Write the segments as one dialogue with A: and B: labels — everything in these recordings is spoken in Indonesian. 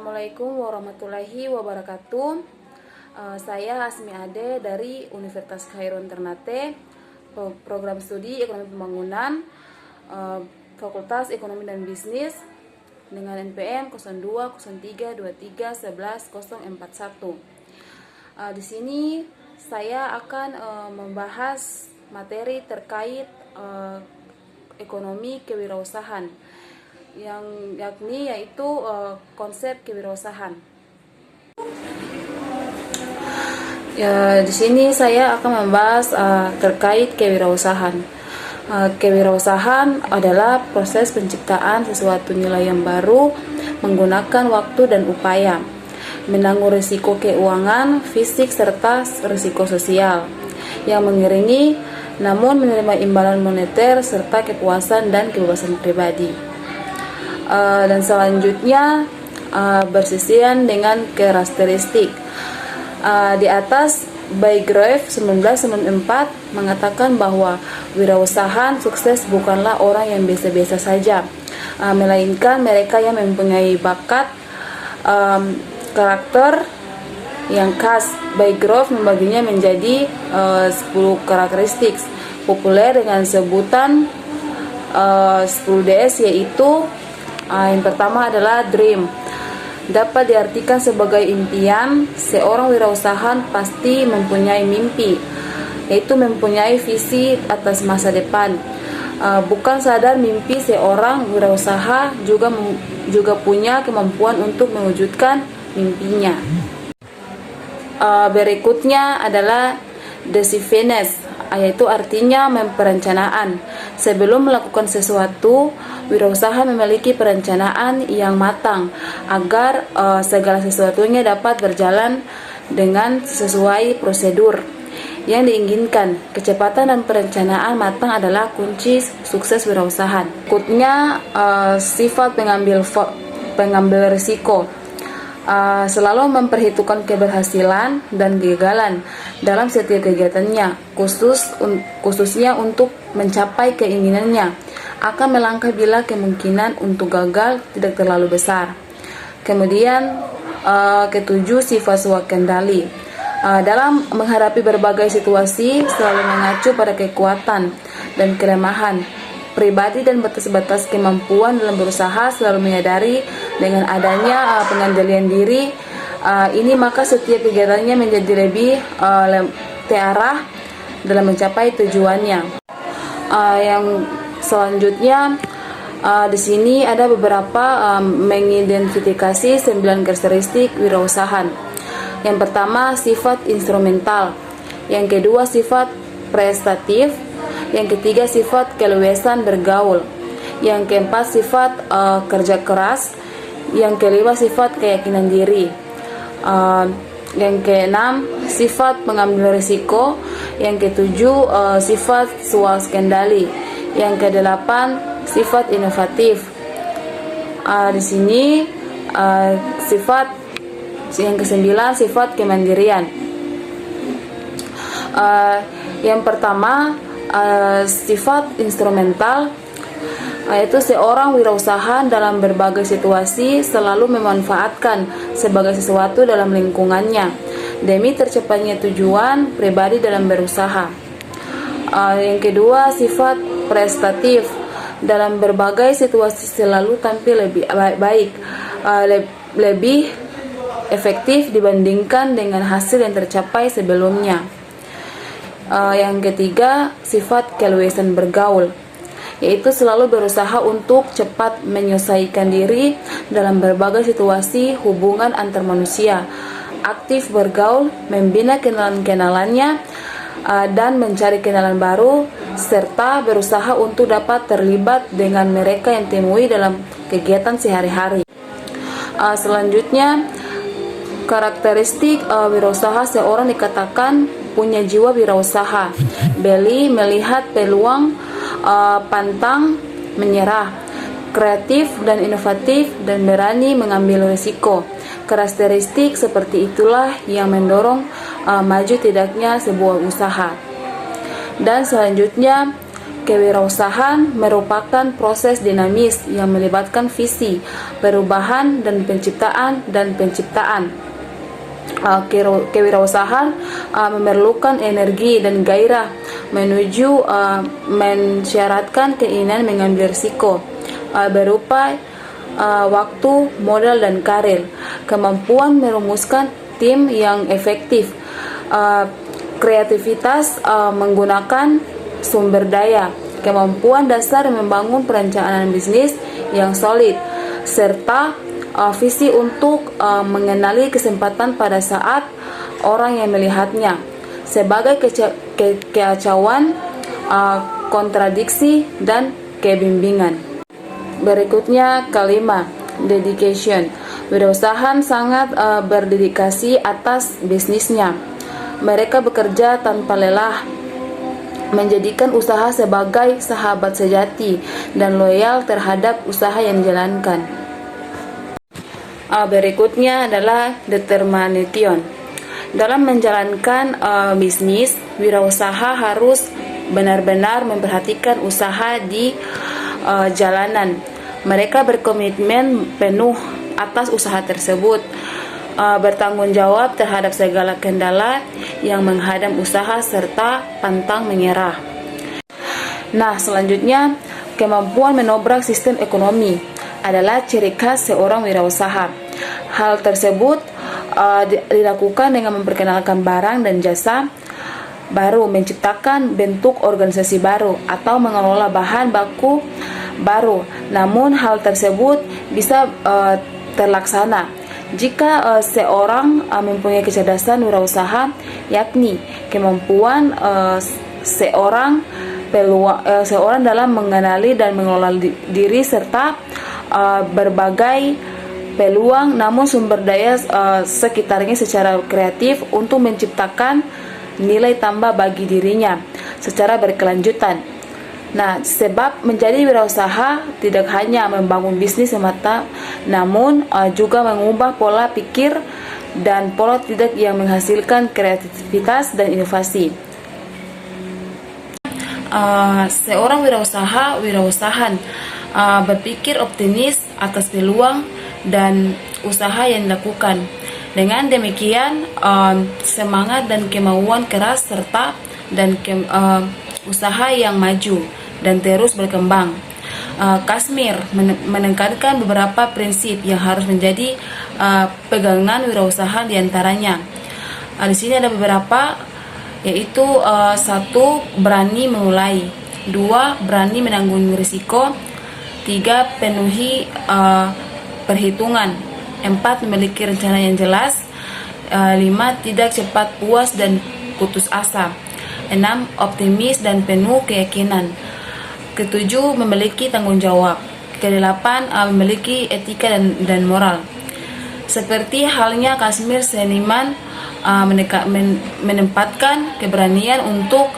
A: Assalamualaikum warahmatullahi wabarakatuh. Saya Asmi Ade dari Universitas Khairun Ternate, program studi Ekonomi Pembangunan, Fakultas Ekonomi dan Bisnis dengan NPM 02 03 23 11 041. Di sini saya akan membahas materi terkait ekonomi kewirausahaan, yaitu konsep kewirausahaan. Di sini saya akan membahas terkait kewirausahaan. Kewirausahaan adalah proses penciptaan sesuatu nilai yang baru menggunakan waktu dan upaya, menanggung risiko keuangan, fisik serta risiko sosial yang mengiringi, namun menerima imbalan moneter serta kepuasan dan kebebasan pribadi. Dan selanjutnya bersisian dengan karakteristik. Di atas, Baygrove 1994 mengatakan bahwa wirausahaan sukses bukanlah orang yang biasa-biasa saja, melainkan mereka yang mempunyai bakat, karakter yang khas. Baygrove membaginya menjadi 10 karakteristik populer dengan sebutan 10DS, yaitu yang pertama adalah dream. Dapat diartikan sebagai impian. Seorang wirausahaan pasti mempunyai mimpi, yaitu mempunyai visi atas masa depan. Bukan sadar mimpi, seorang wirausaha juga punya kemampuan untuk mewujudkan mimpinya. Berikutnya adalah decisiveness, yaitu artinya perencanaan. Sebelum melakukan sesuatu, wirausaha memiliki perencanaan yang matang agar segala sesuatunya dapat berjalan dengan sesuai prosedur yang diinginkan. Kecepatan dan perencanaan matang adalah kunci sukses wirausahaan. Berikutnya, sifat pengambil risiko. Selalu memperhitungkan keberhasilan dan kegagalan dalam setiap kegiatannya, khususnya untuk mencapai keinginannya. Akan melangkah bila kemungkinan untuk gagal tidak terlalu besar. Kemudian ketujuh, sifat swakendali. Dalam menghadapi berbagai situasi selalu mengacu pada kekuatan dan kelemahan pribadi dan batas-batas kemampuan dalam berusaha, selalu menyadari dengan adanya pengendalian diri ini, maka setiap kegiatannya menjadi lebih terarah dalam mencapai tujuannya. Yang selanjutnya, di sini ada beberapa mengidentifikasi 9 karakteristik wirausahaan. Yang pertama, sifat instrumental. Yang kedua, sifat prestatif. Yang ketiga, sifat keluasan bergaul. Yang keempat, sifat kerja keras. Yang kelima, sifat keyakinan diri. Yang keenam, sifat mengambil risiko. Yang ketujuh, sifat swakendali. Yang kedelapan, sifat inovatif. Di sini sifat yang kesembilan, sifat kemandirian. Yang pertama, sifat instrumental, yaitu seorang wirausaha dalam berbagai situasi selalu memanfaatkan sebagai sesuatu dalam lingkungannya demi tercapainya tujuan pribadi dalam berusaha. Yang kedua, sifat prestatif. Dalam berbagai situasi selalu tampil lebih baik, lebih efektif dibandingkan dengan hasil yang tercapai sebelumnya. Yang ketiga, sifat keluasan bergaul, yaitu selalu berusaha untuk cepat menyelesaikan diri dalam berbagai situasi hubungan antar manusia, aktif bergaul, membina kenalan-kenalannya, dan mencari kenalan baru, serta berusaha untuk dapat terlibat dengan mereka yang temui dalam kegiatan sehari-hari. Selanjutnya, karakteristik wirausaha seorang dikatakan punya jiwa wirausaha, beli melihat peluang, pantang menyerah, kreatif dan inovatif, dan berani mengambil risiko. Karakteristik seperti itulah yang mendorong maju tidaknya sebuah usaha. Dan selanjutnya, Kewirausahaan merupakan proses dinamis yang melibatkan visi, perubahan, dan penciptaan. Kewirausahaan memerlukan energi dan gairah menuju mensyaratkan keinginan mengambil risiko berupa waktu, modal, dan karir, kemampuan merumuskan tim yang efektif, kreativitas menggunakan sumber daya, kemampuan dasar membangun perencanaan bisnis yang solid, serta visi untuk mengenali kesempatan pada saat orang yang melihatnya, sebagai kekacauan, kontradiksi, dan kebimbingan. Berikutnya, kelima, dedication. Wirausahaan sangat berdedikasi atas bisnisnya. Mereka bekerja tanpa lelah, menjadikan usaha sebagai sahabat sejati dan loyal terhadap usaha yang dijalankan. Berikutnya adalah determination. Dalam menjalankan bisnis, wirausaha harus benar-benar memperhatikan usaha di jalanan. Mereka berkomitmen penuh atas usaha tersebut, bertanggung jawab terhadap segala kendala yang menghadang usaha serta pantang menyerah. Nah, selanjutnya, kemampuan menobrak sistem ekonomi adalah ciri khas seorang wirausaha. Hal tersebut dilakukan dengan memperkenalkan barang dan jasa baru, menciptakan bentuk organisasi baru, atau mengelola bahan baku baru. Namun hal tersebut bisa terlaksana jika seorang mempunyai kecerdasan wirausaha, yakni kemampuan seorang dalam mengenali dan mengelola diri serta berbagai peluang, namun sumber daya sekitarnya secara kreatif untuk menciptakan nilai tambah bagi dirinya secara berkelanjutan. Nah, sebab menjadi wirausaha tidak hanya membangun bisnis semata, namun juga mengubah pola pikir dan pola tidak yang menghasilkan kreativitas dan inovasi. Seorang wirausahaan berpikir optimis atas peluang dan usaha yang dilakukan. Dengan demikian, semangat dan kemauan keras serta usaha yang maju dan terus berkembang. Kazmir menekankan beberapa prinsip yang harus menjadi pegangan wirausaha diantaranya. Di sini ada beberapa, yaitu 1. Berani memulai, 2. Berani menanggung risiko, 3. Penuhi perhitungan, 4. Memiliki rencana yang jelas, 5. Tidak cepat puas dan putus asa, 6. Optimis dan penuh keyakinan, 7. Memiliki tanggung jawab, 8. Memiliki etika dan moral. Seperti halnya Kazmir, seniman menempatkan keberanian untuk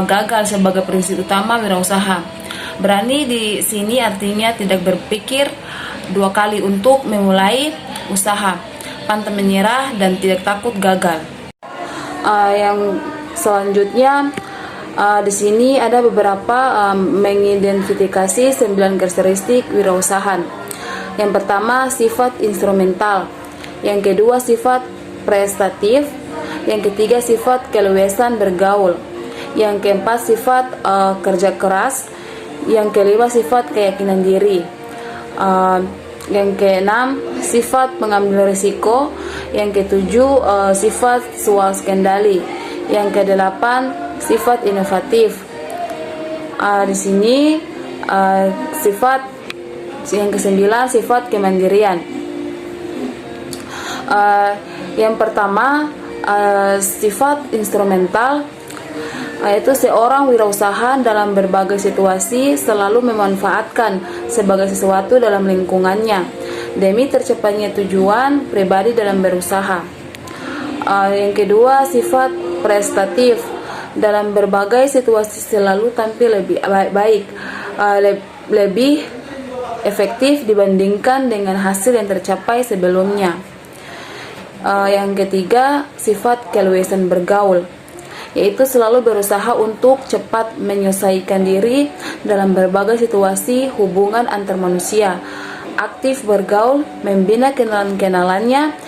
A: gagal sebagai prinsip utama wirausaha. Berani di sini artinya tidak berpikir 2 kali untuk memulai usaha, pantang menyerah, dan tidak takut gagal. Yang selanjutnya, di sini ada beberapa mengidentifikasi 9 karakteristik wirausahaan. Yang pertama, sifat instrumental. Yang kedua, sifat prestatif. Yang ketiga, sifat keluasan bergaul. Yang keempat, sifat kerja keras. Yang kelima, sifat keyakinan diri. Yang keenam, sifat mengambil risiko. Yang ketujuh, sifat swaskendali. Yang kedelapan, sifat inovatif. Di sini sifat yang kesembilan, sifat kemandirian. Yang pertama, sifat instrumental, yaitu seorang wirausaha dalam berbagai situasi selalu memanfaatkan sebagai sesuatu dalam lingkungannya demi tercapainya tujuan pribadi dalam berusaha. Yang kedua, sifat prestatif, dalam berbagai situasi selalu tampil lebih baik, lebih efektif dibandingkan dengan hasil yang tercapai sebelumnya. Yang ketiga, sifat keluasan bergaul, yaitu selalu berusaha untuk cepat menyelesaikan diri dalam berbagai situasi hubungan antar manusia, aktif bergaul, membina kenalan-kenalannya,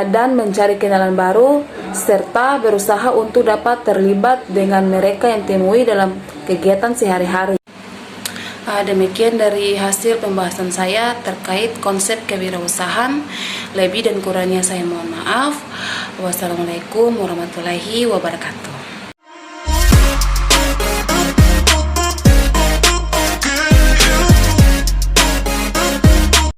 A: dan mencari kenalan baru, serta berusaha untuk dapat terlibat dengan mereka yang temui dalam kegiatan sehari-hari. Demikian dari hasil pembahasan saya terkait konsep kewirausahaan. Lebih dan kurangnya saya mohon maaf. Wassalamualaikum warahmatullahi wabarakatuh.